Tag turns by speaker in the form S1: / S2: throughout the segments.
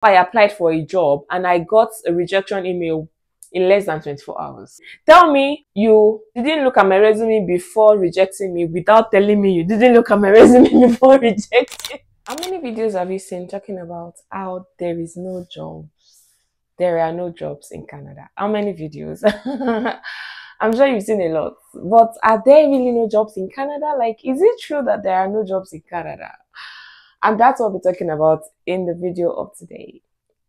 S1: I applied for a job and I got a rejection email in less than 24 hours. Tell me you didn't look at my resume before rejecting me without telling me you didn't look at my resume before rejecting. How many videos have you seen talking about how there is no jobs? There are no jobs in Canada. How many videos? I'm sure you've seen a lot. But are there really no jobs in Canada? Like, is it true that there are no jobs in Canada? And that's what we're talking about in the video of today.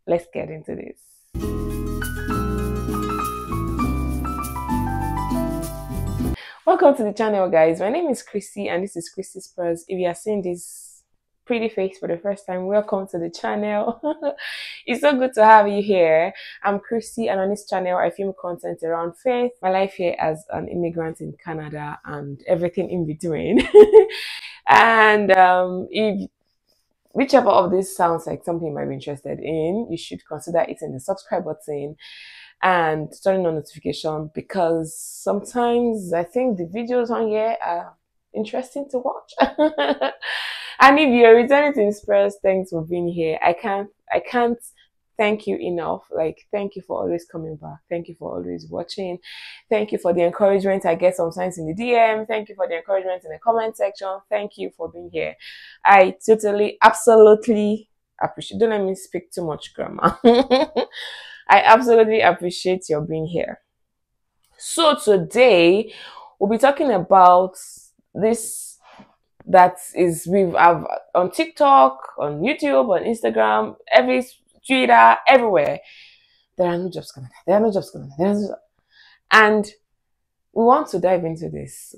S1: Let's get into this. Welcome to the channel, guys. My name is Chrissy and this is Chrissy Spurs. If you are seeing this pretty face for the first time, welcome to the channel. It's so good to have you here. I'm Chrissy, and on this channel I film content around faith, my life here as an immigrant in Canada, and everything in between. And if whichever of this sounds like something you might be interested in, you should consider hitting the subscribe button and turning on notification, because sometimes I think the videos on here are interesting to watch. And if you're returning to Inspires, thanks for being here. I can't thank you enough. Like, thank you for always coming back. Thank you for always watching. Thank you for the encouragement I get sometimes in the DM. Thank you for the encouragement in the comment section. Thank you for being here. I totally, absolutely appreciate. Don't let me speak too much grammar. I absolutely appreciate your being here. So today we'll be talking about this that is we have on TikTok, on YouTube, on Instagram, every Twitter, everywhere. There are no jobs Canada. There are no jobs Canada. And we want to dive into this.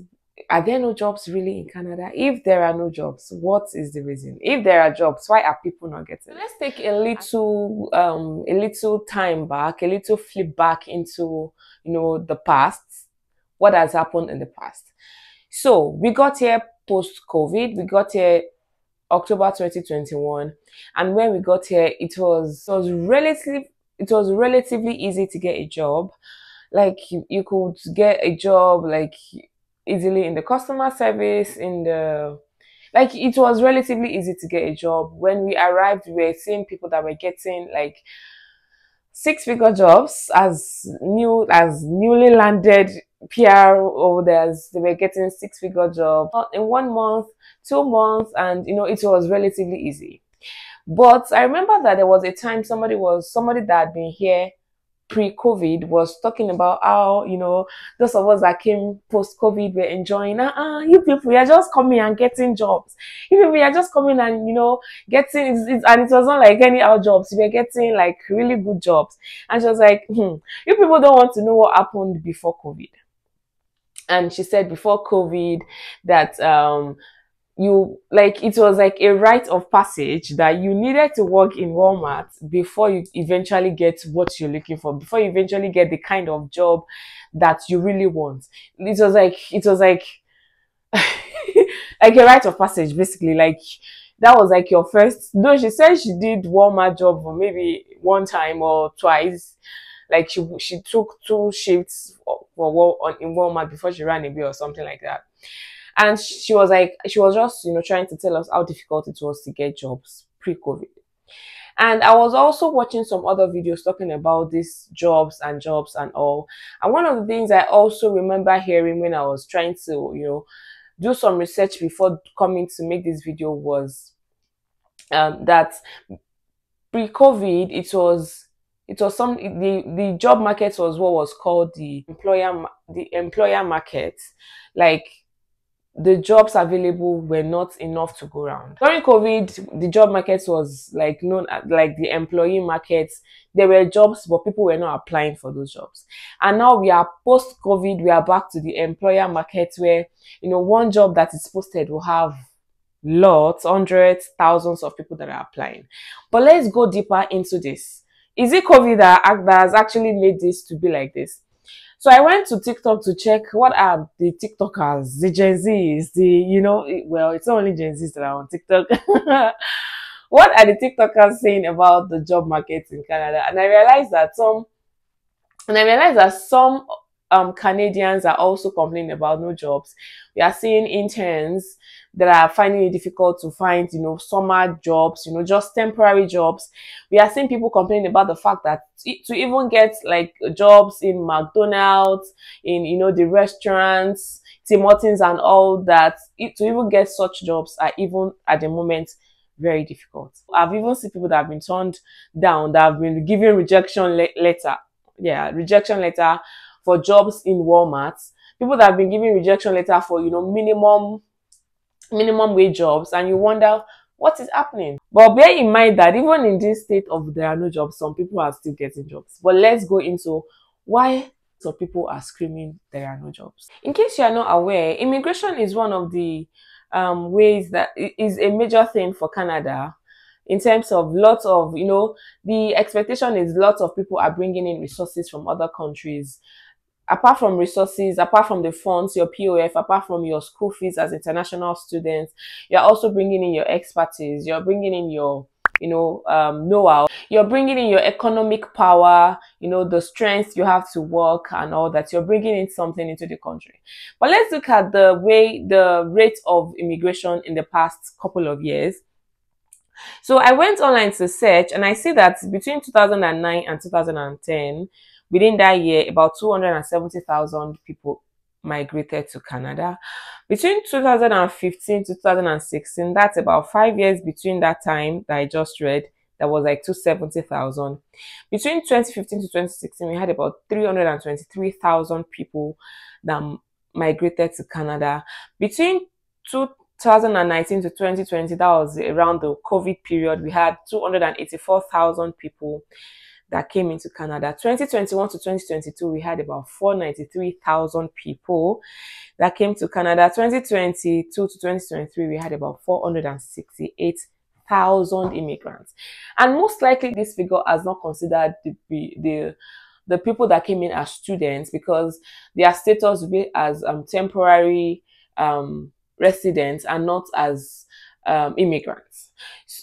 S1: Are there no jobs really in Canada? If there are no jobs, what is the reason? If there are jobs, why are people not getting? So let's take a little time back, a little flip back into, the past. What has happened in the past? So we got here post-COVID. We got here October 2021, and when we got here, it was relatively easy to get a job. Like you could get a job like easily in the customer service, it was relatively easy to get a job. When we arrived, we were seeing people that were getting like six-figure jobs as newly landed PR holders. They were getting six-figure jobs in 1 month, 2 months, and it was relatively easy. But I remember that there was a time somebody that had been here pre-COVID was talking about how, those of us that came post-COVID were enjoying, you people, you're just coming and getting jobs. You people, you're just coming and, getting, and it was not like any other jobs. You were getting like really good jobs. And she was like, you people don't want to know what happened before COVID. And she said before COVID that, it was like a rite of passage that you needed to work in Walmart before you eventually get what you're looking for, before you eventually get the kind of job that you really want. It was like like a rite of passage, basically. Like that was like your first. No, she said she did Walmart job for maybe one time or twice. Like she took 2 shifts in Walmart before she ran away or something like that. And she was just, trying to tell us how difficult it was to get jobs pre-COVID. And I was also watching some other videos talking about these jobs and all. And one of the things I also remember hearing when I was trying to, do some research before coming to make this video was that pre-COVID, the job market was what was called the employer market. Like, the jobs available were not enough to go around. During COVID, the job market was like known as like the employee market. There were jobs, but people were not applying for those jobs. And now we are post-COVID, we are back to the employer market where, one job that is posted will have lots, hundreds, thousands of people that are applying. But let's go deeper into this. Is it COVID that has actually made this to be like this? So I went to TikTok to check what are the TikTokers, the Gen Zs, well, it's not only Gen Zs that are on TikTok. What are the TikTokers saying about the job market in Canada? And I realized that some Canadians are also complaining about no jobs. We are seeing interns that are finding it difficult to find, summer jobs, just temporary jobs. We are seeing people complaining about the fact that to even get like jobs in McDonald's, in, the restaurants, Tim Hortons and all that, to even get such jobs are even at the moment very difficult. I've even seen people that have been turned down, that have been given rejection letter. Yeah, rejection letter for jobs in Walmart. People that have been given rejection letter for, minimum wage jobs, and you wonder what is happening. But bear in mind that even in this state of there are no jobs, some people are still getting jobs. But let's go into why some people are screaming there are no jobs. In case you are not aware, immigration is one of the ways that is a major thing for Canada, in terms of lots of, the expectation is lots of people are bringing in resources from other countries. Apart from resources, apart from the funds, your POF, apart from your school fees as international students, you're also bringing in your expertise, you're bringing in your, know-how, you're bringing in your economic power, the strength you have to work and all that. You're bringing in something into the country. But let's look at the rate of immigration in the past couple of years. So I went online to search, and I see that between 2009 and 2010, within that year, about 270,000 people migrated to Canada. Between 2015 to 2016, that's about 5 years between that time that I just read, that was like 270,000. Between 2015 to 2016, we had about 323,000 people that migrated to Canada. Between 2019 to 2020, that was around the COVID period, we had 284,000 people that came into Canada. 2021 to 2022, we had about 493,000 people that came to Canada. 2022 to 2023, we had about 468,000 immigrants. And most likely this figure has not considered the people that came in as students, because their status will be as temporary residents and not as immigrants.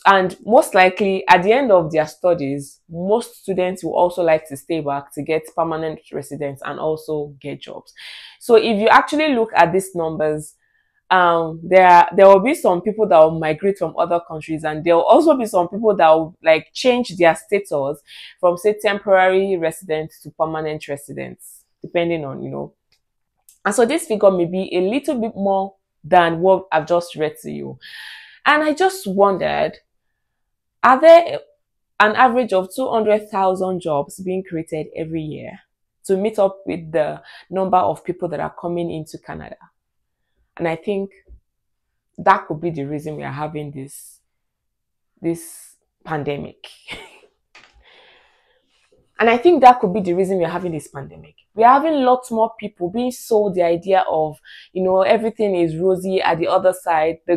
S1: And most likely at the end of their studies, most students will also like to stay back to get permanent residence and also get jobs. So if you actually look at these numbers, there will be some people that will migrate from other countries, and there will also be some people that will like change their status from, say, temporary residents to permanent residents, depending on, And so this figure may be a little bit more than what I've just read to you. And I just wondered, are there an average of 200,000 jobs being created every year to meet up with the number of people that are coming into Canada? And I think that could be the reason we are having this pandemic. And I think that could be the reason we're having this pandemic. We're having lots more people being sold the idea of, everything is rosy at the other side. The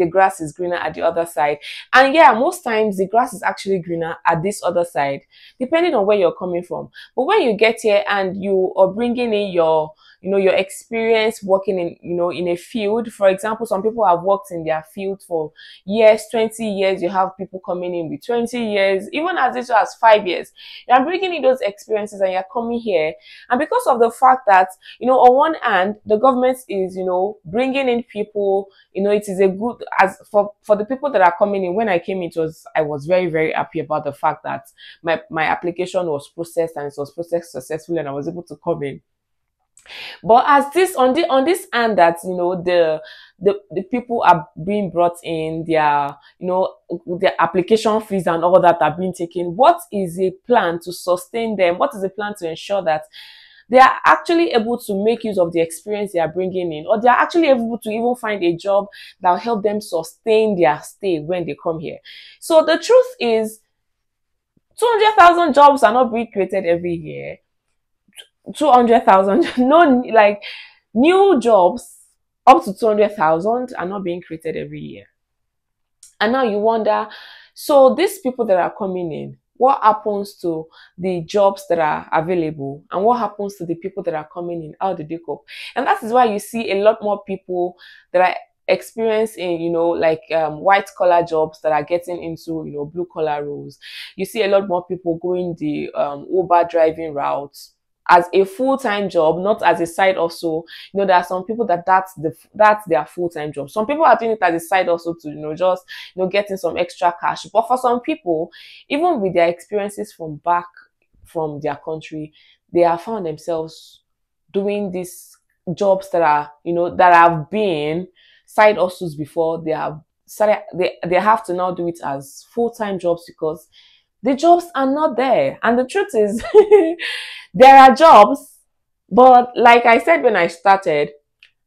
S1: grass is greener at the other side. And yeah, most times the grass is actually greener at this other side, depending on where you're coming from. But when you get here and you are bringing in your experience working in a field, for example, some people have worked in their field for years, 20 years. You have people coming in with 20 years, even as little as 5 years. You're bringing in those experiences and you're coming here. And because of the fact that, on one hand, the government is, bringing in people, it is a good, as for the people that are coming in. When I came in, I was very, very happy about the fact that my application was processed, and it was processed successfully, and I was able to come in. But as this on this hand, that the people are being brought in, their their application fees and all that are being taken, what is a plan to sustain them? What is a plan to ensure that they are actually able to make use of the experience they are bringing in, or they are actually able to even find a job that will help them sustain their stay when they come here? So the truth is, 200,000 jobs are not being created every year. 200,000, no, like new jobs up to 200,000 are not being created every year. And now you wonder, so these people that are coming in, what happens to the jobs that are available, and what happens to the people that are coming in? How do they cope? And that is why you see a lot more people that are experiencing, white collar jobs that are getting into, blue collar roles. You see a lot more people going the Uber driving routes. as a full-time job, not as a side also. There are some people that's their full-time job. Some people are doing it as a side also to, just, getting some extra cash. But for some people, even with their experiences from back from their country, they have found themselves doing these jobs that are, that have been side hustles before. They have started, they have to now do it as full-time jobs because the jobs are not there. And the truth is, there are jobs, but like I said when I started,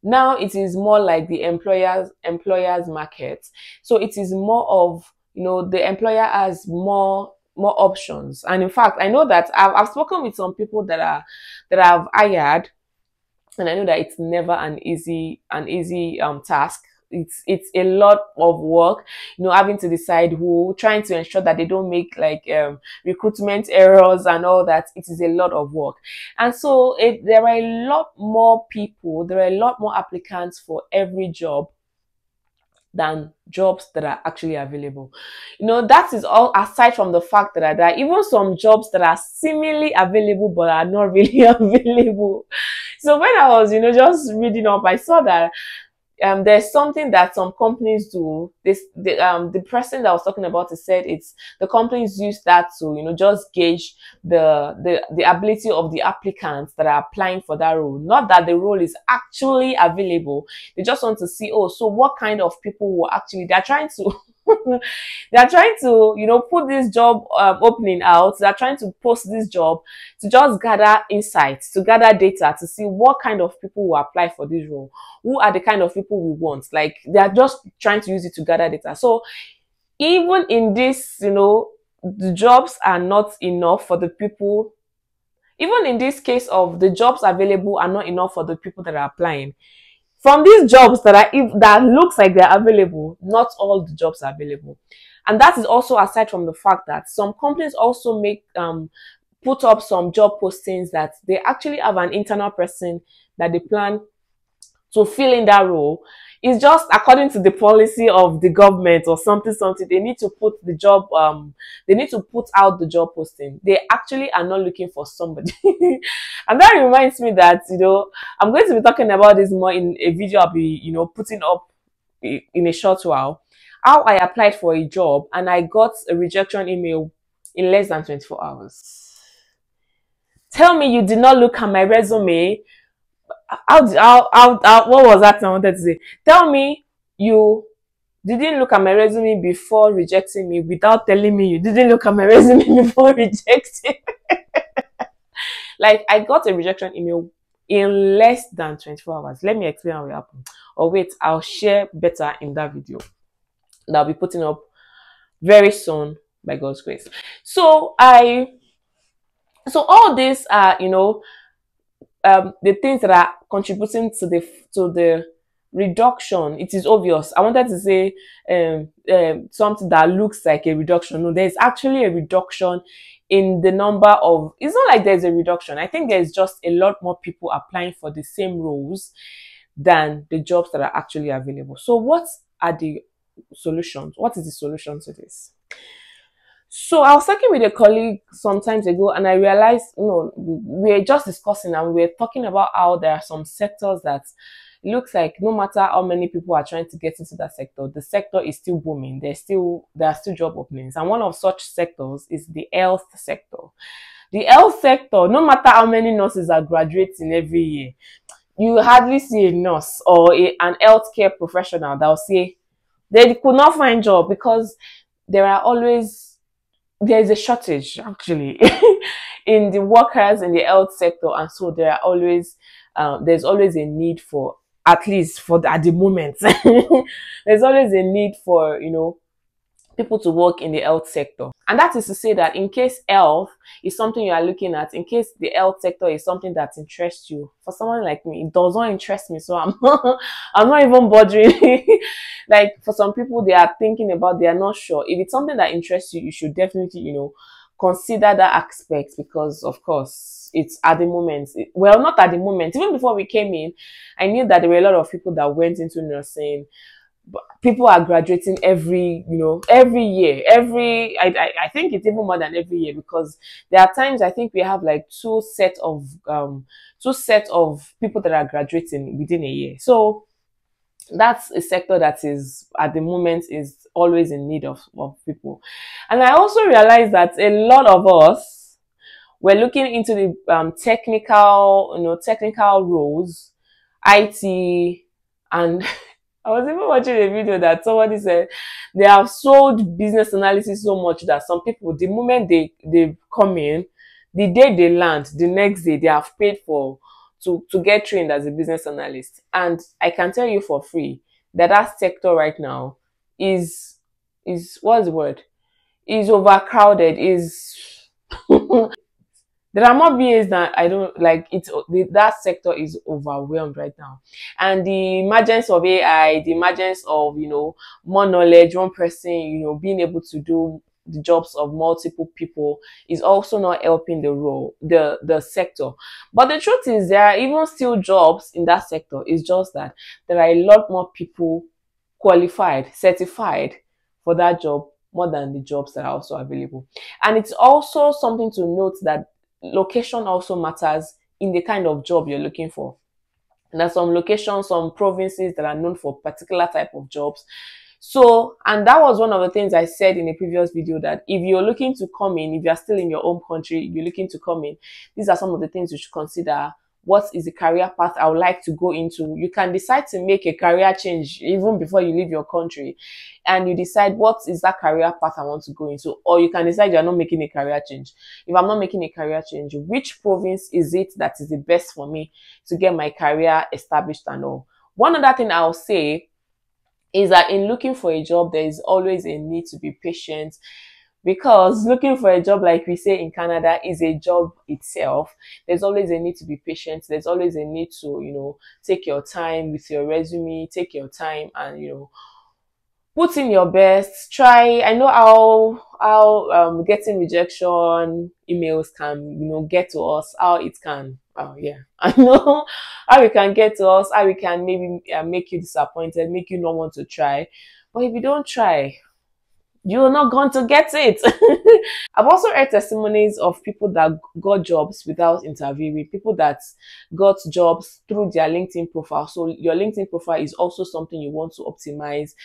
S1: now it is more like the employers market. So it is more of, the employer has more options. And in fact, I know that I've spoken with some people that I've hired, and I know that it's never an easy task. It's a lot of work, having to decide who, trying to ensure that they don't make like recruitment errors and all that. It is a lot of work. And so there are a lot more people, there are a lot more applicants for every job than jobs that are actually available. That is all aside from the fact that there are even some jobs that are seemingly available but are not really available. So when I was, just reading up, I saw that there's something that some companies do. The person that was talking about it said it's the companies use that to, just gauge the ability of the applicants that are applying for that role. Not that the role is actually available. They just want to see, so what kind of people will actually, they're trying to they're trying to, put this job opening out. They're trying to post this job to just gather insights, to gather data, to see what kind of people will apply for this role. Who are the kind of people we want? Like, they're just trying to use it to gather data. So even in this, the jobs are not enough for the people. Even in this case of the jobs available are not enough for the people that are applying. From these jobs that looks like they're available, not all the jobs are available. And that is also aside from the fact that some companies also put up some job postings that they actually have an internal person that they plan to fill in that role. It's just according to the policy of the government or something. They need to put the job, they need to put out the job posting. They actually are not looking for somebody. And that reminds me that, I'm going to be talking about this more in a video I'll be, putting up in a short while. How I applied for a job and I got a rejection email in less than 24 hours. Tell me you did not look at my resume. What was that I wanted to say? Tell me you didn't look at my resume before rejecting me without telling me you didn't look at my resume before rejecting. Like, I got a rejection email in less than 24 hours. Let me explain how it happened. Or wait, I'll share better in that video that I'll be putting up very soon by God's grace. So all these are, the things that are contributing to the reduction. It is obvious. I wanted to say something that looks like a reduction. No, there's actually a reduction in the number of, it's not like there's a reduction. I think there's just a lot more people applying for the same roles than the jobs that are actually available. So what are the solutions? What is the solution to this? So I was talking with a colleague some times ago and I realized, we were just discussing and we were talking about how there are some sectors that it looks like no matter how many people are trying to get into that sector, the sector is still booming. There are still job openings. And one of such sectors is the health sector. The health sector, no matter how many nurses are graduating every year, you hardly see a nurse or an healthcare professional that will say they could not find job because there's a shortage actually in the workers in the health sector. And so there's always a need for, at least at the moment, there's always a need for, people to work in the health sector. And that is to say that in case health is something you are looking at, in case the health sector is something that interests you, for someone like me, it does not interest me. So I'm not even bothering. Like, for some people, they are thinking about, they are not sure. If it's something that interests you, you should definitely, consider that aspect, because of course it's at the moment, well, not at the moment, even before we came in, I knew that there were a lot of people that went into nursing People are graduating every, every year, I think it's even more than every year, because there are times I think we have like two set of people that are graduating within a year. So that's a sector that is at the moment is always in need of people. And I also realized that a lot of us were looking into the technical roles, IT, and I was even watching a video that somebody said they have sold business analysis so much that some people, the moment they come in, the day they land, the next day they have paid for to get trained as a business analyst. And I can tell you for free that that sector right now is what's the word? Is overcrowded. Is there are more BAs that I don't like. That sector is overwhelmed right now, and the emergence of AI, the emergence of more knowledge, one person being able to do the jobs of multiple people is also not helping the sector. But the truth is, there are even still jobs in that sector. It's just that there are a lot more people qualified, certified for that job more than the jobs that are also available. And it's also something to note that location also matters in the kind of job you're looking for. And there's some locations, some provinces that are known for particular type of jobs. So, and that was one of the things I said in a previous video, that if you're looking to come in, if you're still in your home country, you're looking to come in, these are some of the things you should consider. What is the career path I would like to go into? You can decide to make a career change even before you leave your country, and you decide what is that career path I want to go into. Or you can decide you're not making a career change. If I'm not making a career change, which province is it that is the best for me to get my career established and all? One other thing I'll say is that in looking for a job, there is always a need to be patient, because looking for a job, like we say in Canada, is a job itself. There's always a need to be patient. There's always a need to, take your time with your resume, take your time and, put in your best. Try. I know how getting rejection emails can, get to us, how it can, oh yeah, I know how it can get to us, how it can maybe make you disappointed, make you not want to try. But if you don't try, you're not going to get it. I've also heard testimonies of people that got jobs without interviewing, people that got jobs through their LinkedIn profile. So your LinkedIn profile is also something you want to optimize.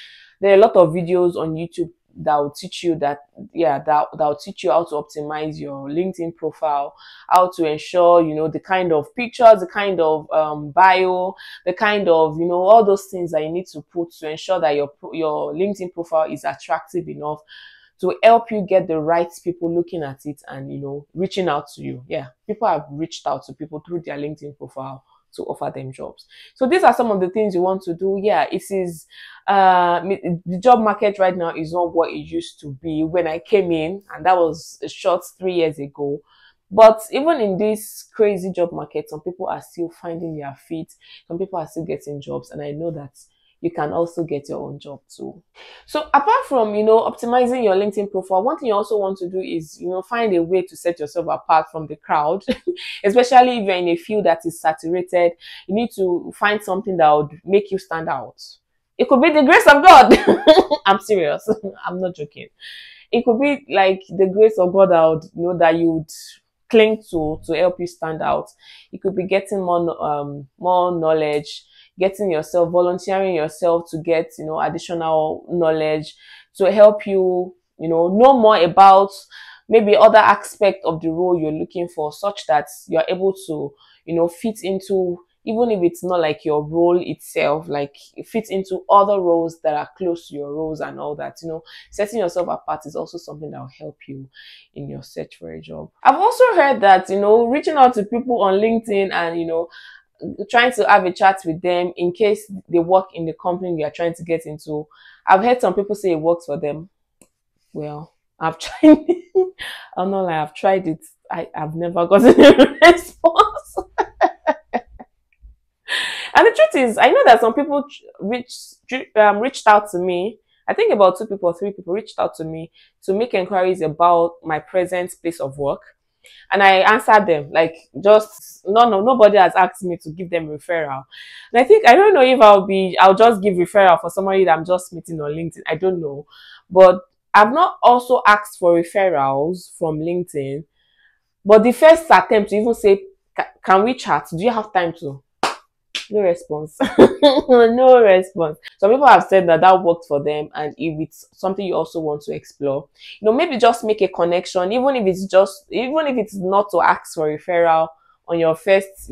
S1: There are a lot of videos on YouTube that will teach you that will teach you how to optimize your LinkedIn profile, how to ensure, the kind of pictures, the kind of bio, the kind of, all those things that you need to put to ensure that your LinkedIn profile is attractive enough to help you get the right people looking at it and, reaching out to you. Yeah, people have reached out to people through their LinkedIn profile to offer them jobs. So these are some of the things you want to do. Yeah, it is, the job market right now is not what it used to be when I came in, and that was a short 3 years ago. But even in this crazy job market, some people are still finding their feet. Some people are still getting jobs. And I know that you can also get your own job too. So apart from, optimizing your LinkedIn profile, one thing you also want to do is, find a way to set yourself apart from the crowd, especially if you're in a field that is saturated. You need to find something that would make you stand out. It could be the grace of God. I'm serious. I'm not joking. It could be like the grace of God that would, that you would cling to help you stand out. It could be getting more knowledge, getting yourself, volunteering yourself to get, additional knowledge to help you, know more about maybe other aspect of the role you're looking for, such that you're able to, fit into, even if it's not like your role itself, like it fits into other roles that are close to your roles and all that. Setting yourself apart is also something that will help you in your search for a job. I've also heard that, reaching out to people on LinkedIn and, trying to have a chat with them in case they work in the company you are trying to get into. I've heard some people say it works for them. Well, I've tried it. I'm not like I've tried it. I've never gotten a response. And the truth is, I know that some people reached out to me. I think about 2 people or 3 people reached out to me to make inquiries about my present place of work. And I answered them, like, just nobody has asked me to give them referral. And I think, I don't know if I'll just give referral for somebody that I'm just meeting on LinkedIn. I don't know. But I've not also asked for referrals from LinkedIn. But the first attempt to even say, can we chat? Do you have time to? No response. No response. Some people have said that that worked for them, and if it's something you also want to explore, maybe just make a connection, even if it's not to ask for referral on your first,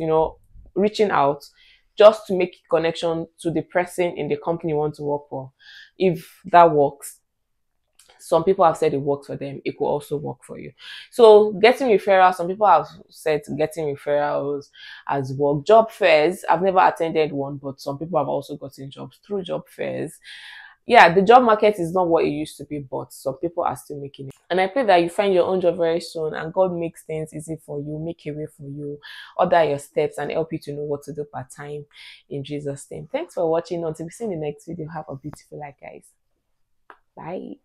S1: reaching out, just to make a connection to the person in the company you want to work for. If that works, some people have said it works for them, it could also work for you. So getting referrals, some people have said getting referrals as work. Job fairs, I've never attended one, but some people have also gotten jobs through job fairs. Yeah, the job market is not what it used to be, but some people are still making it. And I pray that you find your own job very soon, and God makes things easy for you, make a way for you, order your steps, and help you to know what to do part time in Jesus' name. Thanks for watching. Until we see you in the next video, have a beautiful life, guys. Bye.